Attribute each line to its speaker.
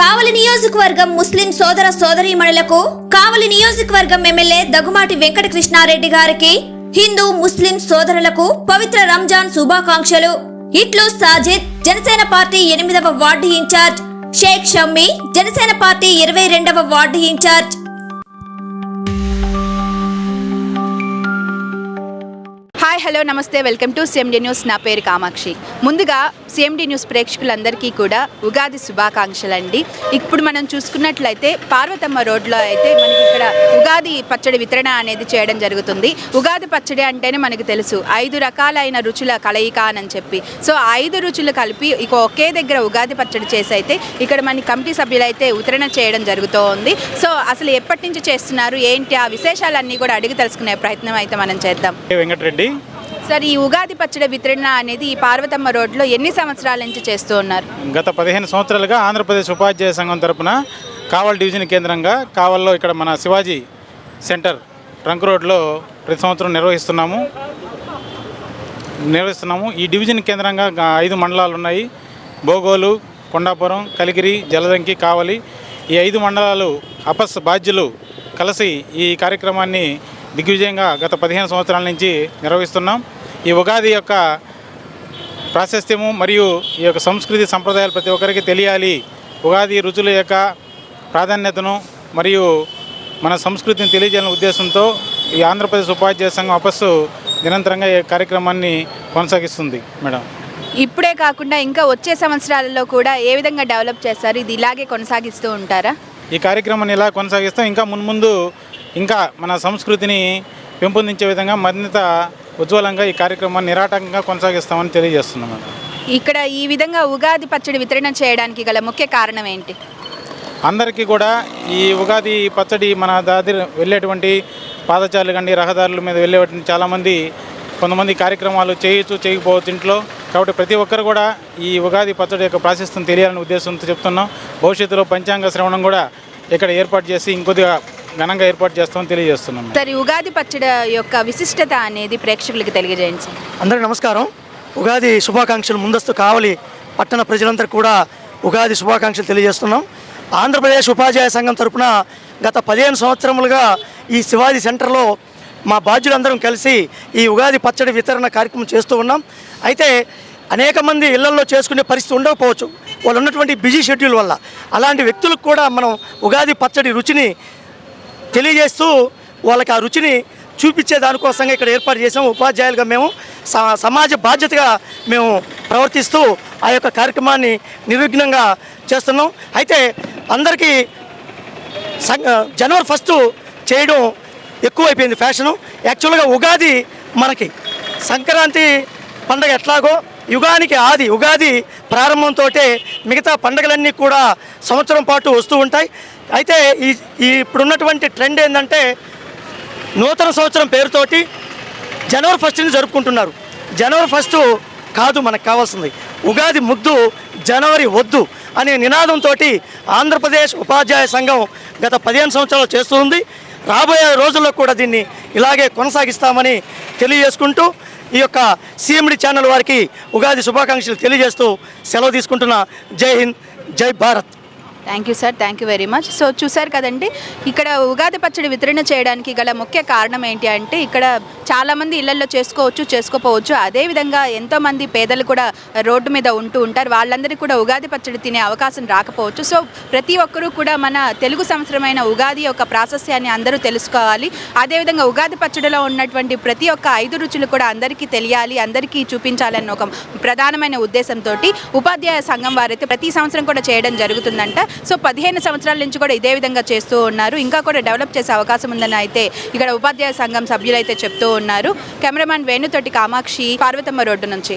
Speaker 1: కావలి నియోజకవర్గం ముస్లిం సోదర సోదరీమణులకు కావలి నియోజకవర్గం ఎమ్మెల్యే దగ్గుమాటి వెంకటకృష్ణారెడ్డి గారికి హిందూ ముస్లిం సోదరులకు పవిత్ర రంజాన్ శుభాకాంక్షలు. ఇట్లు సాజిద్, జనసేన పార్టీ 8వ ward in charge, Sheikh Shammi, Janasena party 22వ వార్డు ఇన్ఛార్జ్.
Speaker 2: హాయ్, హలో, నమస్తే, వెల్కమ్ టు సిఎండి న్యూస్. నా పేరు కామాక్షి. ముందుగా సిఎండి న్యూస్ ప్రేక్షకులందరికీ కూడా ఉగాది శుభాకాంక్షలు అండి. ఇప్పుడు మనం చూసుకున్నట్లయితే పార్వతమ్మ రోడ్లో అయితే మనకి ఇక్కడ ఉగాది పచ్చడి వితరణ అనేది చేయడం జరుగుతుంది. ఉగాది పచ్చడి అంటేనే మనకు తెలుసు 5 రకాలైన రుచుల కలయిక అని చెప్పి. సో 5 రుచులు కలిపి ఇక ఒకే దగ్గర ఉగాది పచ్చడి చేసి అయితే ఇక్కడ మన కమిటీ సభ్యులు అయితే వితరణ చేయడం జరుగుతోంది. సో అసలు ఎప్పటి నుంచి చేస్తున్నారు, ఏంటి ఆ విశేషాలన్నీ కూడా అడిగి తెలుసుకునే ప్రయత్నం అయితే మనం చేద్దాం.
Speaker 3: వెంకటరెడ్డి
Speaker 2: సార్, ఈ ఉగాది పచ్చడి వితరణ అనేది ఈ పార్వతమ్మ రోడ్లో ఎన్ని సంవత్సరాల నుంచి చేస్తూ ఉన్నారు?
Speaker 3: గత 15 సంవత్సరాలుగా ఆంధ్రప్రదేశ్ ఉపాధ్యాయ సంఘం తరపున కావల్ డివిజన్ కేంద్రంగా కావల్లో ఇక్కడ మన శివాజీ సెంటర్ ట్రంక్ రోడ్లో ప్రతి సంవత్సరం నిర్వహిస్తున్నాము. ఈ డివిజన్ కేంద్రంగా 5 మండలాలు ఉన్నాయి. బోగోలు, కొండాపురం, కలిగిరి, జలదంకి, కావలి. ఈ 5 మండలాలు అపస్ బాధ్యులు కలిసి ఈ కార్యక్రమాన్ని దిగ్విజయంగా గత 15 సంవత్సరాల నుంచి నిర్వహిస్తున్నాం. ఈ ఉగాది యొక్క ప్రాశస్త్యము మరియు ఈ యొక్క సంస్కృతి సంప్రదాయాలు ప్రతి ఒక్కరికి తెలియాలి. ఉగాది రుచుల యొక్క ప్రాధాన్యతను మరియు మన సంస్కృతిని తెలియజేయాలనే ఉద్దేశంతో ఈ ఆంధ్రప్రదేశ్ ఉపాధ్యాయ సంఘం అపస్సు నిరంతరంగా ఈ కార్యక్రమాన్ని కొనసాగిస్తుంది మేడం.
Speaker 2: ఇప్పుడే కాకుండా ఇంకా వచ్చే సంవత్సరాలలో కూడా ఏ విధంగా డెవలప్ చేస్తారు? ఇది ఇలాగే కొనసాగిస్తూ ఉంటారా?
Speaker 3: ఈ కార్యక్రమాన్ని ఇలా కొనసాగిస్తాం. ఇంకా మున్ముందు ఇంకా మన సంస్కృతిని పెంపొందించే విధంగా మరింత ఉజ్వలంగా ఈ కార్యక్రమాన్ని నిరాటంకంగా కొనసాగిస్తామని తెలియజేస్తున్నాం.
Speaker 2: ఇక్కడ ఈ విధంగా ఉగాది పచ్చడి వితరణ చేయడానికి గల ముఖ్య కారణం ఏంటి?
Speaker 3: అందరికీ కూడా ఈ ఉగాది పచ్చడి మన దాది వెళ్ళేటువంటి పాదచారులు కానీ రహదారుల మీద వెళ్ళేటువంటి చాలామంది కొంతమంది కార్యక్రమాలు చేయకపోవచ్చు ఇంట్లో. కాబట్టి ప్రతి ఒక్కరు కూడా ఈ ఉగాది పచ్చడి యొక్క ప్రాశస్త్యం తెలియాలనే ఉద్దేశంతో చెప్తున్నాం. భవిష్యత్తులో పంచాంగ శ్రవణం కూడా ఇక్కడ ఏర్పాటు చేసి ఇంకొద్దిగా ఘనంగా ఏర్పాటు చేస్తామని తెలియజేస్తున్నాం.
Speaker 2: సార్, ఉగాది పచ్చడి యొక్క విశిష్టత అనేది ప్రేక్షకులకు తెలియజేయండి సార్.
Speaker 4: అందరికీ నమస్కారం. ఉగాది శుభాకాంక్షలు ముందస్తు కావలి పట్టణ ప్రజలందరూ కూడా ఉగాది శుభాకాంక్షలు తెలియజేస్తున్నాం. ఆంధ్రప్రదేశ్ ఉపాధ్యాయ సంఘం తరఫున గత 15 సంవత్సరములుగా ఈ శివాజీ సెంటర్లో మా బాధ్యులందరం కలిసి ఈ ఉగాది పచ్చడి వితరణ కార్యక్రమం చేస్తూ ఉన్నాం. అయితే అనేక మంది ఇళ్లలో చేసుకునే పరిస్థితి ఉండకపోవచ్చు, వాళ్ళు ఉన్నటువంటి బిజీ షెడ్యూల్ వల్ల. అలాంటి వ్యక్తులకు కూడా మనం ఉగాది పచ్చడి రుచిని తెలియజేస్తూ వాళ్ళకి ఆ రుచిని చూపించే దానికోసంగా ఇక్కడ ఏర్పాటు చేసాము. ఉపాధ్యాయులుగా మేము సమాజ బాధ్యతగా మేము ప్రవర్తిస్తూ ఆ యొక్క కార్యక్రమాన్ని నిర్విఘ్నంగా చేస్తున్నాం. అయితే అందరికీ జనవరి 1 చేయడం ఎక్కువైపోయింది ఫ్యాషను. యాక్చువల్గా ఉగాది మనకి సంక్రాంతి పండగ ఎట్లాగో యుగానికి ఆది ఉగాది ప్రారంభంతో మిగతా పండుగలన్నీ కూడా సంవత్సరం పాటు వస్తూ ఉంటాయి. అయితే ఈ ఇప్పుడున్నటువంటి ట్రెండ్ ఏంటంటే నూతన సంవత్సరం పేరుతోటి జనవరి 1ని జరుపుకుంటున్నారు. జనవరి 1 కాదు మనకు కావాల్సింది, ఉగాది ముద్దు జనవరి వద్దు అనే నినాదంతో ఆంధ్రప్రదేశ్ ఉపాధ్యాయ సంఘం గత 15 సంవత్సరాలు చేస్తుంది. రాబోయే రోజుల్లో కూడా దీన్ని ఇలాగే కొనసాగిస్తామని తెలియజేసుకుంటూ ఈ యొక్క సిఎండి ఛానల్ వారికి ఉగాది శుభాకాంక్షలు తెలియజేస్తూ సెలవు తీసుకుంటున్న. జై హింద్, జై Bharat.
Speaker 2: Thank you sir, thank you very much. So చూసారు కదండి, ఇక్కడ ఉగాది పచ్చడి వితరణ చేయడానికి గల ముఖ్య కారణం ఏంటి అంటే ఇక్కడ చాలామంది ఇళ్లలో చేసుకోకపోవచ్చు. అదేవిధంగా ఎంతోమంది పేదలు కూడా రోడ్డు మీద ఉంటూ ఉంటారు. వాళ్ళందరికీ కూడా ఉగాది పచ్చడి తినే అవకాశం రాకపోవచ్చు. సో ప్రతి ఒక్కరూ కూడా మన తెలుగు సంవత్సరమైన ఉగాది యొక్క ప్రాశస్యాన్ని అందరూ తెలుసుకోవాలి. అదేవిధంగా ఉగాది పచ్చడిలో ఉన్నటువంటి ప్రతి ఒక్క 5 రుచులు కూడా అందరికీ తెలియాలి, అందరికీ చూపించాలన్న ఒక ప్రధానమైన ఉద్దేశంతో ఉపాధ్యాయ సంఘం వారైతే ప్రతి సంవత్సరం కూడా చేయడం జరుగుతుందంట. సో 15 సంవత్సరాల నుంచి కూడా ఇదే విధంగా చేస్తూ ఉన్నారు. ఇంకా కూడా డెవలప్ చేసే అవకాశం ఉందని అయితే ఇక్కడ ఉపాధ్యాయ సంఘం సభ్యులు అయితే చెప్తూ ఉన్నారు. కెమెరామ్యాన్ వేణుతోటి కామాక్షి, పార్వతమ్మ రోడ్డు నుంచి.